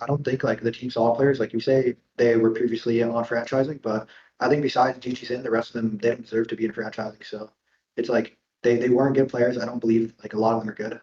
I don't think like the Team Solid players, like you say, they were previously on franchising, but I think besides GG Sin, the rest of them they don't deserve to be in franchising. So it's like they weren't good players. I don't believe like a lot of them are good.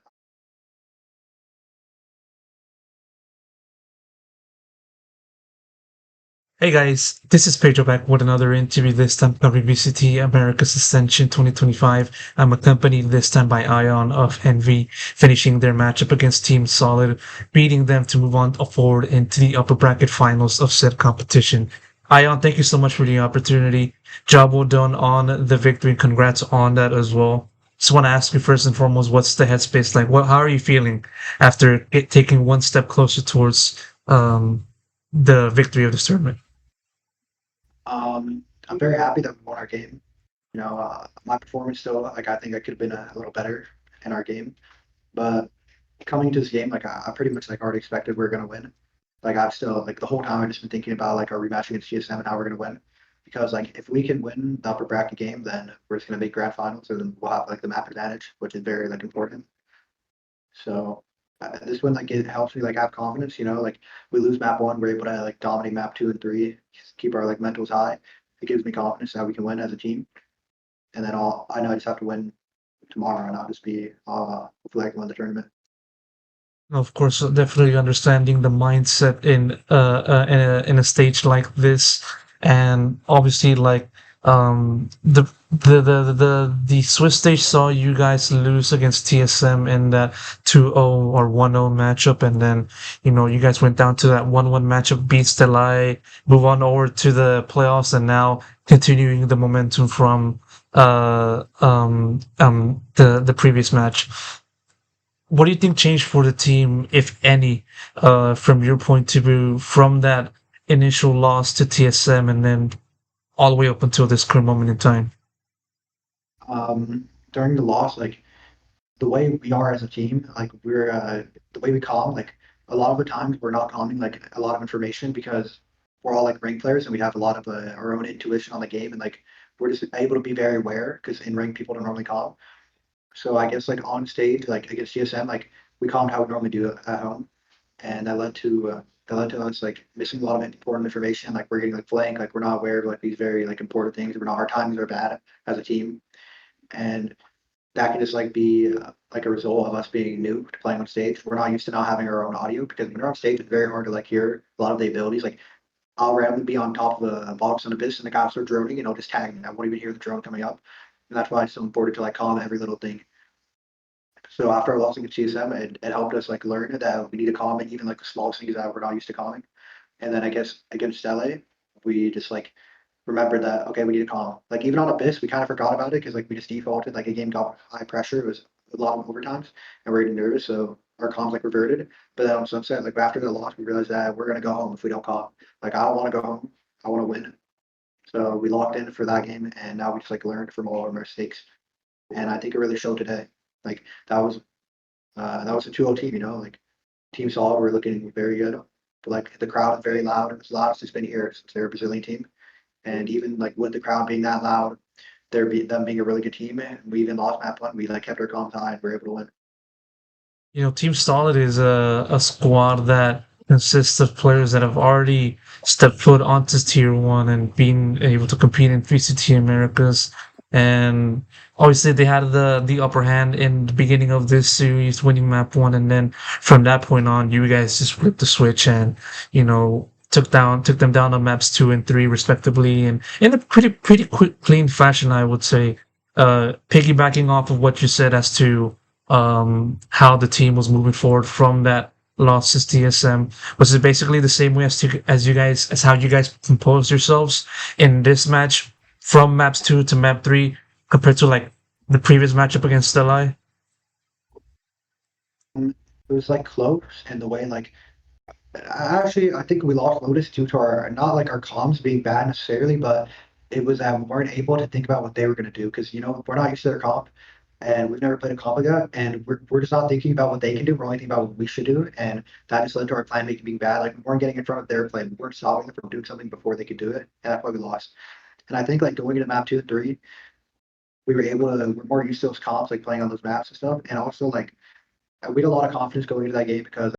Hey guys, this is Pedro back with another interview, this time covering VCT Americas Ascension 2025. I'm accompanied this time by Ion of NV, finishing their matchup against Team Solid, beating them to move on forward into the upper bracket finals of said competition. Ion, thank you so much for the opportunity. Job well done on the victory. Congrats on that as well. Just want to ask you first and foremost, what's the headspace like? How are you feeling after taking one step closer towards the victory of the tournament? I'm very happy that we won our game. My performance still, like I think I could have been a little better in our game, but coming into this game, like I pretty much like already expected we are gonna win. Like I've still like the whole time I've just been thinking about like our rematch against GSM and how we're gonna win. Because like if we can win the upper bracket game, then we're just gonna make grand finals, and then we'll have like the map advantage, which is very like important. So this one like it helps me like have confidence. Like we lose map one, we're able to like dominate map two and three, keep our like mentals high. It gives me confidence that we can win as a team. And then I know I just have to win tomorrow, and I'll just be hopefully I can win the tournament. Of course, definitely understanding the mindset in a stage like this, and obviously like the Swiss stage saw you guys lose against TSM in that 2-0 or 1-0 matchup, and then you guys went down to that 1-1 matchup, beat Stellai, move on over to the playoffs, and now continuing the momentum from the previous match. What do you think changed for the team, if any, from your point of view, from that initial loss to TSM and then all the way up until this current moment in time? During the loss, like the way we are as a team, like we're the way we calm, like a lot of the times we're not calming like a lot of information because we're all like rank players and we have a lot of our own intuition on the game, and like we're just able to be very aware because in rank people don't normally calm. So I guess like on stage, like against GSM, like we calmed how we normally do it at home, and that led to us like missing a lot of important information. Like we're getting like flanked, like we're not aware of like these very like important things. We're not our timings are bad as a team, and that can just like be like a result of us being new to playing on stage. We're not used to not having our own audio because when you're on stage, it's very hard to like hear a lot of the abilities. Like I'll randomly be on top of a box on abyss and the guy will start droning and I'll just tag me. I won't even hear the drone coming up. And that's why it's so important to like calm every little thing. So after our loss against GSM, it helped us like learn that we need to calm it, even like the smallest things that we're not used to calming. And then I guess against LA, we just like remembered that okay, we need to calm. Like even on Abyss, we kind of forgot about it because like we just defaulted. Like a game got high pressure. It was a lot of overtimes, and we are getting nervous, so our comms like reverted. But then on Sunset, like after the loss, we realized that we're gonna go home if we don't calm. Like I don't want to go home. I want to win. So we locked in for that game, and now we just like learned from all of our mistakes. And I think it really showed today. Like that was a 2-0 team. Like Team Solid were looking very good. But like the crowd is very loud. It's the loudest it's been here since they're a Brazilian team. And even like with the crowd being that loud, them being a really good team, and we even lost map one. We like kept our comms high and we are able to win. Team Solid is a squad that consists of players that have already stepped foot onto Tier 1 and been able to compete in VCT Americas. And obviously, they had the upper hand in the beginning of this series, winning map 1. And then from that point on, you guys just flipped the switch and, took them down on maps 2 and 3, respectively. And in a pretty quick, clean fashion, I would say. Piggybacking off of what you said as to how the team was moving forward from that loss to TSM. Was it basically the same way as how you guys composed yourselves in this match from maps 2 to map 3 compared to like the previous matchup against Stellai? It was like close in the way like I think we lost Lotus due to our not like our comms being bad necessarily, but it was that we weren't able to think about what they were going to do because we're not used to their comp, and we've never played a comp like that, and we're just not thinking about what they can do. We're only thinking about what we should do, and that just led to our plan making being bad. Like we weren't getting in front of their plan. We weren't stopping them from doing something before they could do it, and that's why we lost. And I think like going into map two and three, we were able to we're more used to those comps, like playing on those maps and stuff, and also like we had a lot of confidence going into that game because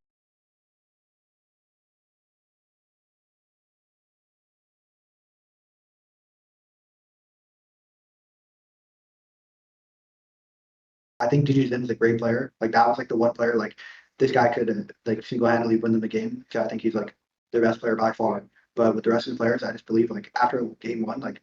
I think DJ Zin's a great player. Like that was like the one player like this guy could like single-handedly win them the game. So I think he's like their best player by far. But with the rest of the players, I just believe like after game one, like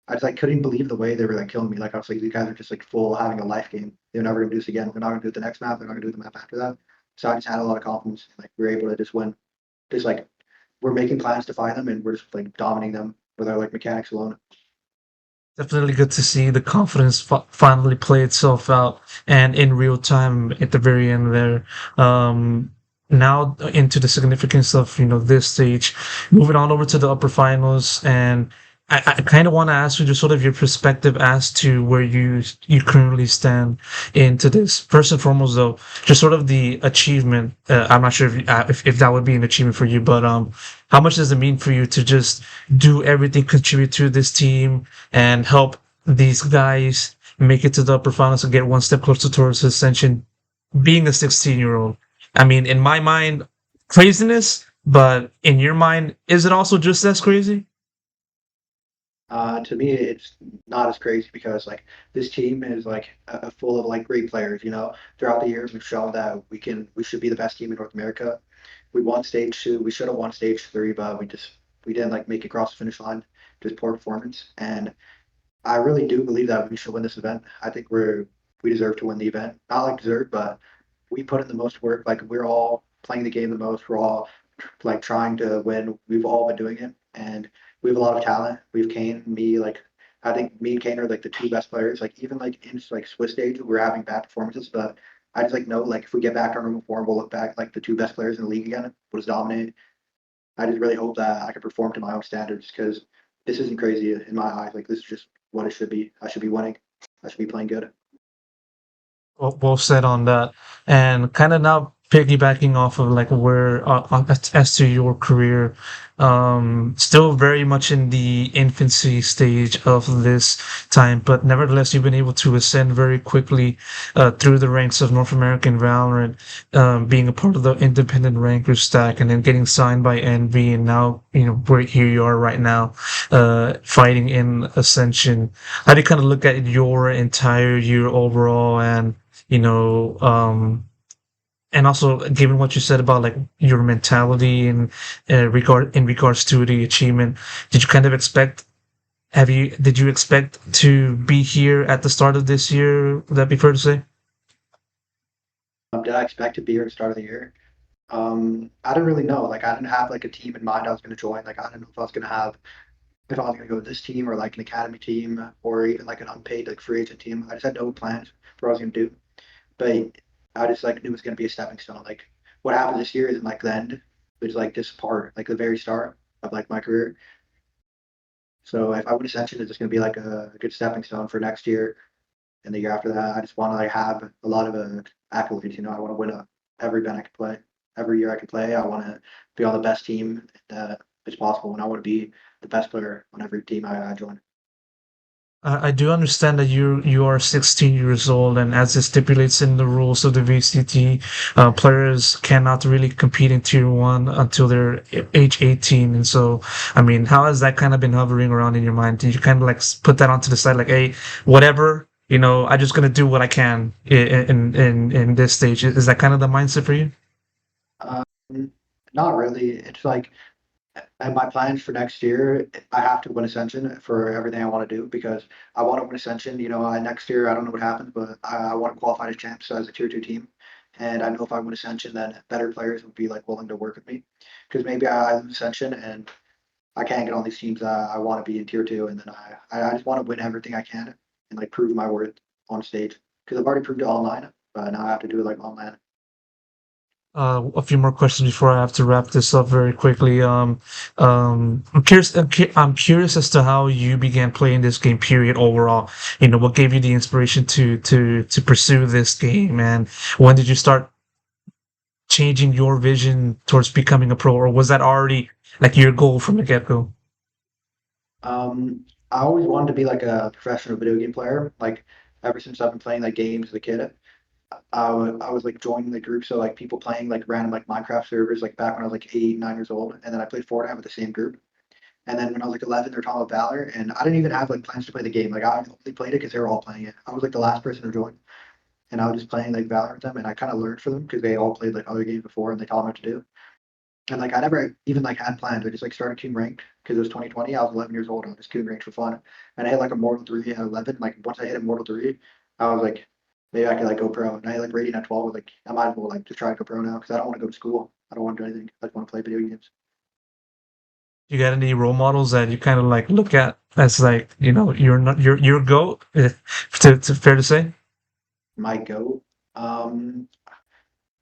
I just like couldn't believe the way they were like killing me. Like I was like, these guys are just like full having a life game. They're never gonna do this again. They're not gonna do it the next map. They're not gonna do the map after that. So I just had a lot of confidence. Like we were able to just win. Just like we're making plans to find them, and we're just like dominating them with our like mechanics alone. Definitely good to see the confidence finally play itself out and in real time at the very end there. Now into the significance of this stage, moving on over to the upper finals, and I kind of want to ask you just sort of your perspective as to where you currently stand into this. First and foremost, though, just sort of the achievement. I'm not sure if that would be an achievement for you, but how much does it mean for you to just do everything, contribute to this team, and help these guys make it to the upper finals and get one step closer towards ascension, being a 16-year-old? I mean, in my mind, craziness, but in your mind, is it also just as crazy? To me, it's not as crazy because like this team is like full of like great players. Throughout the years we've shown that we should be the best team in North America. We won stage two. We should have won stage three, but we didn't like make it across the finish line. Just poor performance. And I really do believe that we should win this event. I think we deserve to win the event. Not like deserve, but we put in the most work. Like we're all playing the game the most. We're all like trying to win. We've all been doing it, and we have a lot of talent. We've Kane, me, like I think me and Kane are like the two best players. Like even like in like Swiss stage, we're having bad performances, but I just like know like if we get back to our normal form, we'll look back like the two best players in the league again. We'll just dominate. I just really hope that I can perform to my own standards because this isn't crazy in my eyes. Like this is just what it should be. I should be winning. I should be playing good. Well said on that. And kind of now piggybacking off of like where as to your career, still very much in the infancy stage of this time, but nevertheless you've been able to ascend very quickly through the ranks of North American Valorant, being a part of the independent ranker stack, and then getting signed by NV, and now where here you are right now, fighting in Ascension. How do you kind of look at your entire year overall, and you know, and also given what you said about like your mentality and in regards to the achievement, did you kind of expect? Did you expect to be here at the start of this year? Would that be fair to say? Did I expect to be here at the start of the year? I didn't really know. Like I didn't have like a team in mind I was going to join. Like I didn't know if I was going to have if I was going to go with this team or like an academy team or even like an unpaid like free agent team. I just had no plans for what I was going to do. But I just like knew it was going to be a stepping stone. Like what happened this year isn't like the end, but it's like this part, like the very start of like my career. So if I win Ascension, it's just going to be like a good stepping stone for next year and the year after that. I just want to like have a lot of accolades. I want to win every event I can play, every year I can play. I want to be on the best team that is possible, and I want to be the best player on every team I join. I do understand that you are 16 years old, and as it stipulates in the rules of the VCT, players cannot really compete in Tier One until they're age 18. And so, I mean, how has that kind of been hovering around in your mind? Did you kind of like put that onto the side, like, hey, whatever, I'm just gonna do what I can in this stage? Is that kind of the mindset for you? Um, Not really. It's like and my plans for next year, I have to win Ascension for everything I want to do because I want to win Ascension. Next year, I don't know what happens, but I want to qualify as champs as a tier two team. And I know if I win Ascension, then better players would be like willing to work with me because maybe I lose Ascension and I can't get on these teams that I want to be in tier two. And then I just want to win everything I can and like prove my worth on stage because I've already proved it online, but now I have to do it like online. A few more questions before I have to wrap this up very quickly. I'm curious as to how you began playing this game. Period. Overall, what gave you the inspiration to pursue this game, and when did you start changing your vision towards becoming a pro, or was that already like your goal from the get go? I always wanted to be like a professional video game player. Like ever since I've been playing like games as a kid, I was like joining the group, so like people playing like random like Minecraft servers like back when I was like 8, 9 years old, and then I played Fortnite with the same group. And then when I was like 11, they're talking about Valor, and I didn't even have like plans to play the game. Like I only played it because they were all playing it. I was like the last person to join, and I was just playing like Valorant with them, and I kind of learned from them because they all played like other games before, and they taught me what to do. And like I never even like had plans. I just like started queuing ranked because it was 2020. I was 11 years old. I was just queuing ranked for fun, and I hit like a Mortal 3 at 11. Like once I hit a Mortal 3, I was like, maybe I could like go pro. And I hit, like rating at 12. I was like, I might as well like just try to go pro now because I don't want to go to school. I don't want to do anything. I just want to play video games. You got any role models that you kind of like look at as like, you're not your goat? To fair to say? My go. Um,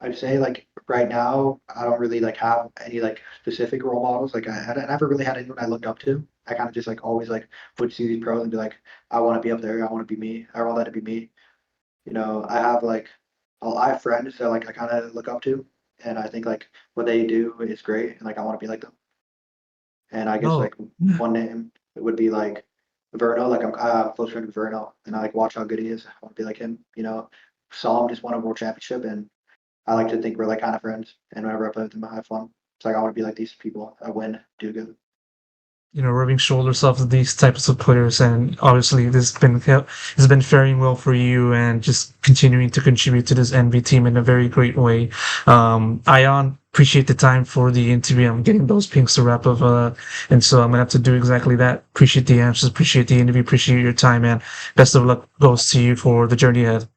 I'd say like right now, I don't really like have any like specific role models. Like I never really had anyone I looked up to. I kind of just like always like would see these pros and be like, I want to be up there. I want to be me. I want that to be me. I have like, I have friends that like I kind of look up to, and I think like what they do is great, and like I want to be like them. And I guess Oh, like one name it would be like Verno. Like I'm a close friend with Verno, and I like watch how good he is. I want to be like him. Saw him just won a world championship, and I like to think we're like kind of friends. And whenever I play with them, I have fun. It's like I want to be like these people. I win, do good. rubbing shoulders off of these types of players, and obviously this has been faring well for you, and just continuing to contribute to this NB team in a very great way. Ion, appreciate the time for the interview. I'm getting those pings to wrap up, and so I'm gonna have to do exactly that. Appreciate the answers, appreciate the interview, appreciate your time, and best of luck goes to you for the journey ahead.